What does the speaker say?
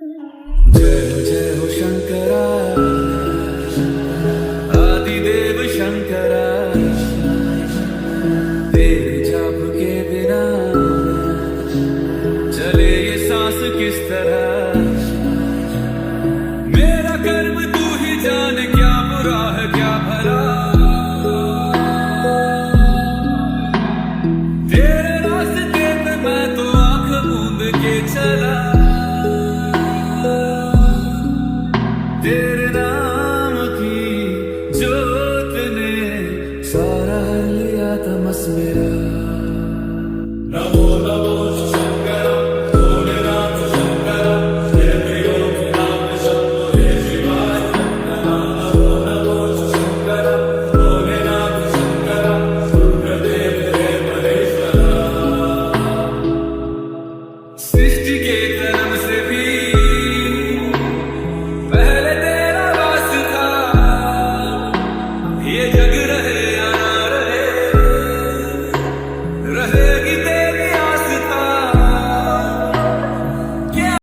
जय हो शंकरा, आदिदेव शंकरा, तेरे जाप के बिना चले ये सांस किस तरह। मेरा कर्म तू ही जाने, क्या बुरा है क्या भला। तेरे रास्ते पे मैं तो आंख मूंद के चला। तेरे नाम की जोत ने सारा लिया तमस मेरा। नमो नमो शंकर, भोलेनाथ शंकर, जय प्रियो नाम शंभो जय शिवाय। नमो नमो शंकर, भोलेनाथ शंकर, रुद्रदेव जय महेश्वरा। सृष्टि के जन्म से भी पहले तेरा वास था, ये जग रहे